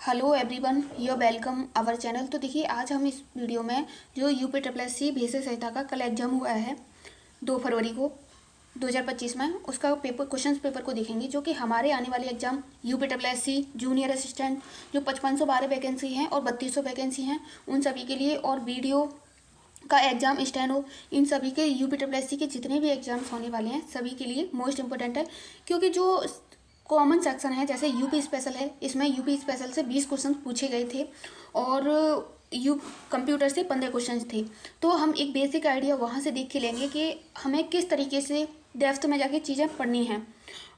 Hello everyone, you welcome our channel. तो देखिए, आज हम इस वीडियो में जो यूपी ट्रिपल सी भेषज संहिता का कल एग्जाम हुआ है 2 फरवरी को 2025 में, उसका क्वेश्चन पेपर को देखेंगे, जो कि हमारे आने वाले exam UP triple C junior assistant जो 5512 वैकेंसी हैं और 3200 वैकेंसी हैं उन सभी के लिए, और वीडियो का एग्जाम स्टैनो, इन सभी के यूपी ट्रिपल सी के जितने भी एग्जाम्स होने वाले हैं सभी के लिए मोस्ट इंपॉर्टेंट है। क्योंकि जो कॉमन सेक्शन है जैसे यूपी स्पेशल है, इसमें यूपी स्पेशल से 20 क्वेश्चन पूछे गए थे और कंप्यूटर से 15 क्वेश्चन थे। तो हम एक बेसिक आइडिया वहाँ से देख के लेंगे कि हमें किस तरीके से डेप्थ में जाके चीज़ें पढ़नी हैं।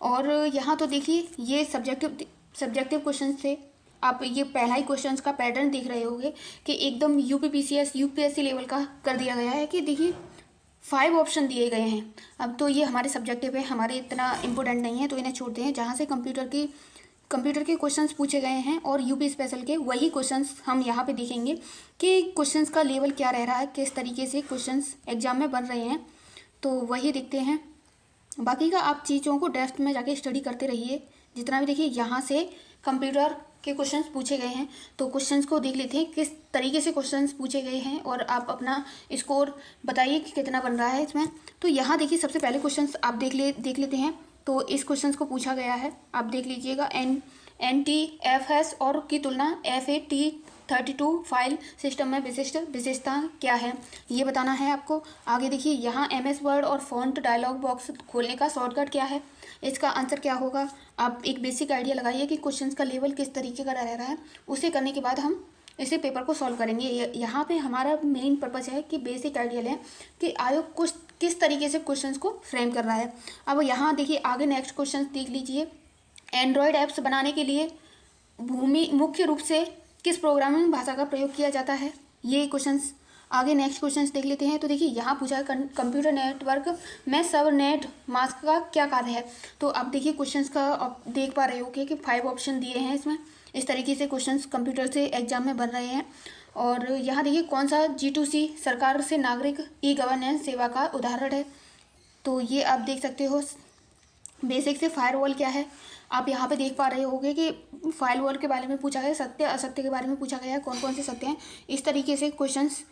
और यहाँ तो देखिए, ये सब्जेक्टिव क्वेश्चन थे। आप ये पहला ही क्वेश्चन का पैटर्न देख रहे होंगे कि एकदम यूपीपीसीएस यूपीएससी लेवल का कर दिया गया है कि देखिए 5 ऑप्शन दिए गए हैं। अब तो ये हमारे सब्जेक्टिव है, हमारे इतना इम्पोर्टेंट नहीं है, तो इन्हें छोड़ते हैं। जहाँ से कंप्यूटर के क्वेश्चंस पूछे गए हैं और यूपी स्पेशल के वही क्वेश्चंस हम यहाँ पे देखेंगे कि क्वेश्चंस का लेवल क्या रह रहा है, किस तरीके से क्वेश्चंस एग्जाम में बन रहे हैं, तो वही देखते हैं। बाकी का आप चीज़ों को डेप्थ में जाके स्टडी करते रहिए जितना भी। देखिए, यहाँ से कंप्यूटर के क्वेश्चंस पूछे गए हैं, तो क्वेश्चंस को देख लेते हैं किस तरीके से क्वेश्चंस पूछे गए हैं और आप अपना स्कोर बताइए कि कितना बन रहा है इसमें। तो यहाँ देखिए, सबसे पहले क्वेश्चंस आप देख लेते हैं। तो इस क्वेश्चंस को पूछा गया है, आप देख लीजिएगा। NTFS और की तुलना FAT32 फाइल सिस्टम में विशेषता क्या है, ये बताना है आपको। आगे देखिए, यहाँ MS वर्ड और फॉन्ट डायलॉग बॉक्स खोलने का शॉर्टकट क्या है, इसका आंसर क्या होगा। आप एक बेसिक आइडिया लगाइए कि क्वेश्चंस का लेवल किस तरीके का रह रहा है। उसे करने के बाद हम इसे पेपर को सॉल्व करेंगे। यहाँ पे हमारा मेन पर्पज़ है कि बेसिक आइडिया लें कि आयोग कुछ किस तरीके से क्वेश्चंस को फ्रेम कर रहा है। अब यहाँ देखिए, आगे नेक्स्ट क्वेश्चन देख लीजिए। एंड्रॉयड ऐप्स बनाने के लिए मुख्य रूप से किस प्रोग्रामिंग भाषा का प्रयोग किया जाता है, ये क्वेश्चंस। आगे नेक्स्ट क्वेश्चंस देख लेते हैं। तो देखिए, यहाँ पूछा है कंप्यूटर नेटवर्क में सबनेट मास्क का क्या कार्य है। तो आप देखिए, क्वेश्चंस का आप देख पा रहे हो कि 5 ऑप्शन दिए हैं इसमें। इस तरीके से क्वेश्चंस कंप्यूटर से एग्जाम में बन रहे हैं। और यहाँ देखिए, कौन सा G2C सरकार से नागरिक ई-गवर्नेंस सेवा का उदाहरण है, तो ये आप देख सकते हो। बेसिक से फायरवॉल क्या है, आप यहाँ पे देख पा रहे होंगे कि फायरवॉल के बारे में पूछा गया, सत्य असत्य के बारे में पूछा गया है, कौन कौन से सत्य हैं। इस तरीके से क्वेश्चंस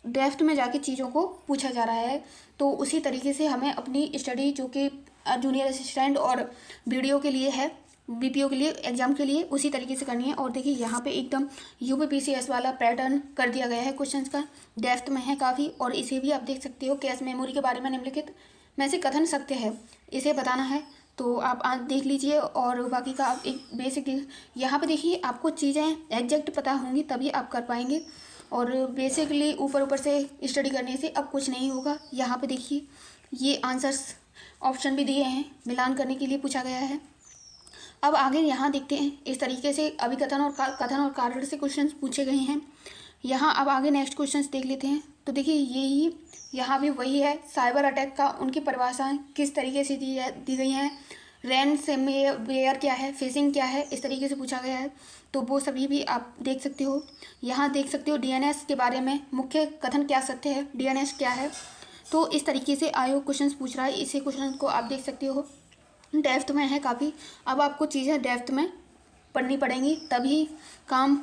डेप्थ में जाके चीज़ों को पूछा जा रहा है। तो उसी तरीके से हमें अपनी स्टडी जो कि जूनियर असिस्टेंट और वीडियो के लिए है, BPO के लिए एग्जाम के लिए, उसी तरीके से करनी है। और देखिए, यहाँ पे एकदम यूपीपीसीएस वाला पैटर्न कर दिया गया है क्वेश्चंस का, डेप्थ में है काफ़ी। और इसे भी आप देख सकते हो, कैश मेमोरी के बारे में निम्नलिखित में से कथन सत्य है, इसे बताना है। तो आप आज देख लीजिए और बाकी का आप एक बेसिक यहाँ पे देखिए, आपको चीज़ें एग्जैक्ट पता होंगी तभी आप कर पाएंगे। और बेसिकली ऊपर से स्टडी करने से अब कुछ नहीं होगा। यहाँ पे देखिए, ये आंसर्स ऑप्शन भी दिए हैं, मिलान करने के लिए पूछा गया है। अब आगे यहाँ देखते हैं, इस तरीके से अभिकथन और कारण से क्वेश्चन पूछे गए हैं। यहाँ अब आगे नेक्स्ट क्वेश्चन देख लेते हैं। तो देखिए, यही यहाँ भी वही है, साइबर अटैक का उनकी परिभाषाएं किस तरीके से दी गई हैं, रैनसमवेयर क्या है, फिशिंग क्या है, इस तरीके से पूछा गया है। तो वो सभी भी आप देख सकते हो। यहाँ देख सकते हो DNS के बारे में मुख्य कथन क्या सत्य है, DNS क्या है। तो इस तरीके से आयोग क्वेश्चन पूछ रहा है, इसी क्वेश्चन को आप देख सकते हो। डेप्थ में है काफ़ी। अब आपको चीज़ें डेप्थ में पढ़नी पड़ेंगी तभी काम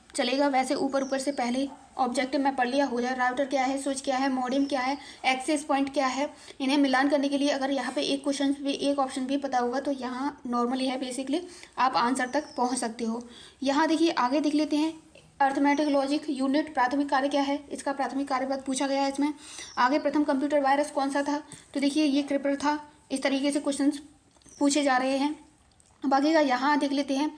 चलेगा। वैसे ऊपर से पहले ऑब्जेक्टिव में पढ़ लिया हो जाए, राउटर क्या है, स्विच क्या है, मॉडेम क्या है, एक्सेस पॉइंट क्या है। इन्हें मिलान करने के लिए अगर यहाँ पे एक ऑप्शन भी पता होगा तो यहाँ नॉर्मली है, बेसिकली आप आंसर तक पहुँच सकते हो। यहाँ देखिए, आगे देख लेते हैं। अर्थमेटिक लॉजिक यूनिट प्राथमिक कार्य क्या है, इसका प्राथमिक कार्य बात पूछा गया है इसमें। आगे प्रथम कंप्यूटर वायरस कौन सा था, तो देखिए ये क्रिपर था। इस तरीके से क्वेश्चन पूछे जा रहे हैं। बाकी का यहाँ देख लेते हैं।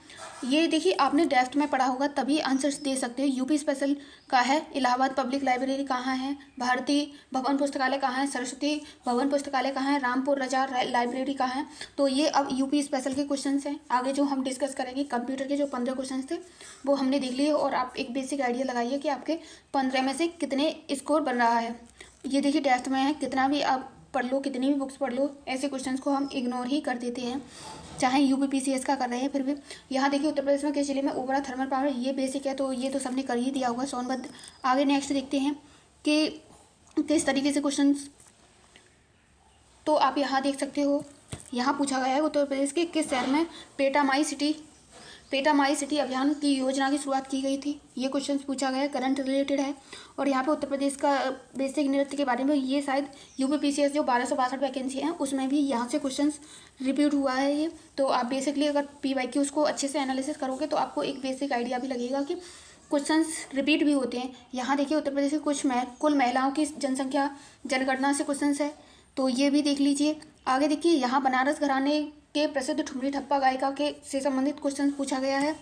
ये देखिए, आपने डेप्थ में पढ़ा होगा तभी आंसर्स दे सकते हो। यूपी स्पेशल का है इलाहाबाद पब्लिक लाइब्रेरी कहाँ है, भारतीय भवन पुस्तकालय कहाँ है, सरस्वती भवन पुस्तकालय कहाँ है, रामपुर रजा लाइब्रेरी कहाँ है। तो ये अब यूपी स्पेशल के क्वेश्चन हैं। आगे जो हम डिस्कस करेंगे, कंप्यूटर के जो 15 क्वेश्चन थे वो हमने देख लिए। और आप एक बेसिक आइडिया लगाइए कि आपके 15 में से कितने स्कोर बन रहा है। ये देखिए, डेप्थ में है, कितना भी आप पढ़ लो, कितनी भी बुक्स पढ़ लो, ऐसे क्वेश्चंस को हम इग्नोर ही कर देते हैं, चाहे यूपीपीसीएस का कर रहे हैं फिर भी। यहाँ देखिए, उत्तर प्रदेश में किस जिले में ओबरा थर्मल पावर, ये बेसिक है, तो ये तो सबने कर ही दिया होगा, सोनभद्र। आगे नेक्स्ट देखते हैं कि किस तरीके से क्वेश्चंस, तो आप यहाँ देख सकते हो। यहाँ पूछा गया है उत्तर प्रदेश के किस शहर में पेटामाई सिटी पेटा माई सिटी अभियान की योजना की शुरुआत की गई थी, ये क्वेश्चन पूछा गया है, करंट रिलेटेड है। और यहाँ पे उत्तर प्रदेश का बेसिक नृत्य के बारे में, ये शायद यूपीपीसीएस जो 1262 वैकेंसी है उसमें भी यहाँ से क्वेश्चन रिपीट हुआ है ये। तो आप बेसिकली अगर PYQ उसको अच्छे से एनालिसिस करोगे तो आपको एक बेसिक आइडिया भी लगेगा कि क्वेश्चंस रिपीट भी होते हैं। यहाँ देखिए उत्तर प्रदेश की कुल महिलाओं की जनसंख्या जनगणना से क्वेश्चंस है, तो ये भी देख लीजिए। आगे देखिए यहाँ बनारस घराने के प्रसिद्ध ठुमरी ठप्पा गायिका के से संबंधित क्वेश्चन पूछा गया है।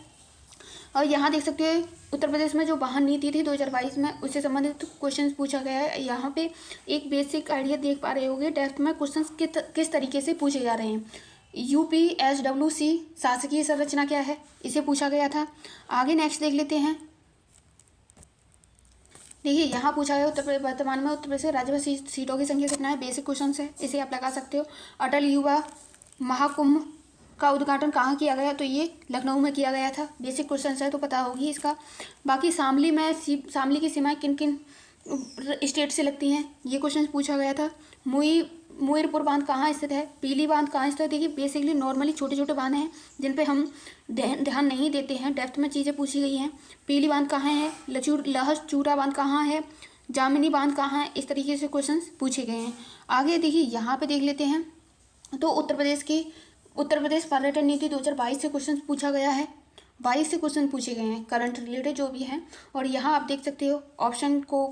और यहाँ देख सकते हैं उत्तर प्रदेश में जो वाहन नीति थी 2022 में, उससे संबंधित क्वेश्चन पूछा गया है। यहाँ पे एक बेसिक आइडिया देख पा रहे होंगे, डेप्थ में क्वेश्चन किस तरीके से पूछे जा रहे हैं। UPSWC शासकीय संरचना क्या है, इसे पूछा गया था। आगे नेक्स्ट देख लेते हैं। देखिए यहाँ पूछा गया वर्तमान में उत्तर प्रदेश राज्यसभा सीटों की संख्या कितना है, बेसिक क्वेश्चन है, इसे आप लगा सकते हो। अटल युवा महाकुंभ का उद्घाटन कहाँ किया गया, तो ये लखनऊ में किया गया था, बेसिक क्वेश्चन है तो पता होगी इसका। बाकी शामली की सीमाएं किन किन स्टेट से लगती हैं, ये क्वेश्चन पूछा गया था। मुईरपुर बांध कहाँ स्थित है, पीली बांध कहाँ स्थित है। देखिए बेसिकली नॉर्मली छोटे छोटे बांध हैं जिन पे हम ध्यान नहीं देते हैं, डेप्थ में चीज़ें पूछी गई हैं। पीली बांध कहाँ है, लहचूरा बांध कहाँ है, जामिनी बांध कहाँ है, इस तरीके से क्वेश्चन पूछे गए हैं। आगे देखिए यहाँ पे देख लेते हैं, तो उत्तर प्रदेश पर्यटन नीति 2022 से क्वेश्चन पूछा गया है, 22 से क्वेश्चन पूछे गए हैं करंट रिलेटेड जो भी हैं। और यहाँ आप देख सकते हो ऑप्शन को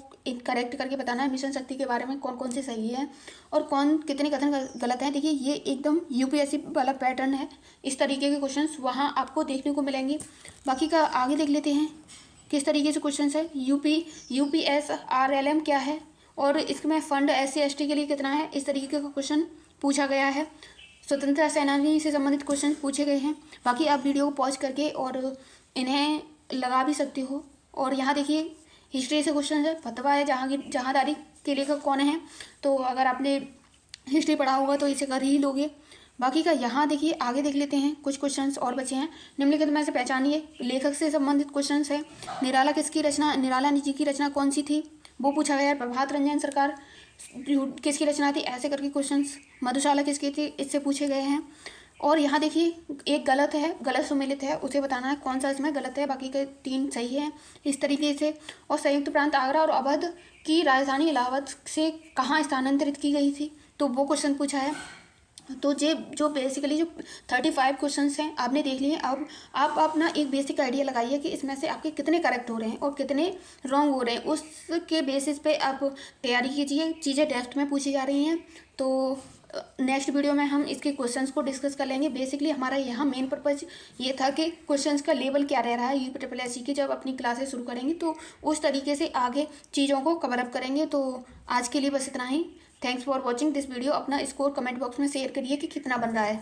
करेक्ट करके बताना है, मिशन शक्ति के बारे में कौन कौन से सही है और कौन कितने कथन गलत हैं। देखिए ये एकदम UPSC वाला पैटर्न है, इस तरीके के क्वेश्चंस वहाँ आपको देखने को मिलेंगे। बाकी का आगे देख लेते हैं किस तरीके से क्वेश्चन है। UPSRLM क्या है और इसमें फंड SC ST के लिए कितना है, इस तरीके का क्वेश्चन पूछा गया है। स्वतंत्रता सेनानी से संबंधित क्वेश्चन पूछे गए हैं। बाकी आप वीडियो को पॉज करके और इन्हें लगा भी सकते हो। और यहाँ देखिए हिस्ट्री से क्वेश्चन है, फतवा है जहांदारी के लेखक कौन है, तो अगर आपने हिस्ट्री पढ़ा होगा तो इसे कर ही लोगे। बाकी का यहाँ देखिए आगे देख लेते हैं, कुछ क्वेश्चंस और बचे हैं। निम्नलिखित में से पहचानिए, लेखक से संबंधित क्वेश्चंस है। निराला जी की रचना कौन सी थी, वो पूछा गया है। प्रभात रंजन सरकार किसकी रचना थी, ऐसे करके क्वेश्चंस। मधुशाला किसकी थी, इससे पूछे गए हैं। और यहाँ देखिए एक गलत सम्मिलित है, उसे बताना है कौन सा इसमें गलत है, बाकी के 3 सही है, इस तरीके से। और संयुक्त प्रांत आगरा और अवध की राजधानी इलाहाबाद से कहाँ स्थानांतरित की गई थी, तो वो क्वेश्चन पूछा है। तो जो बेसिकली जो 35 क्वेश्चंस हैं आपने देख लिए। अब आप अपना एक बेसिक आइडिया लगाइए कि इसमें से आपके कितने करेक्ट हो रहे हैं और कितने रॉन्ग हो रहे हैं, उसके बेसिस पे आप तैयारी कीजिए। चीज़ें डेप्थ में पूछी जा रही हैं, तो नेक्स्ट वीडियो में हम इसके क्वेश्चंस को डिस्कस कर लेंगे। बेसिकली हमारा यहाँ मेन पर्पज़ ये था कि क्वेश्चंस का लेवल क्या रह रहा है UPSSC की, जब अपनी क्लासेस शुरू करेंगे तो उस तरीके से आगे चीज़ों को कवर अप करेंगे। तो आज के लिए बस इतना ही। Thanks for watching this video. अपना स्कोर कमेंट बॉक्स में शेयर करिए कि कितना बन रहा है।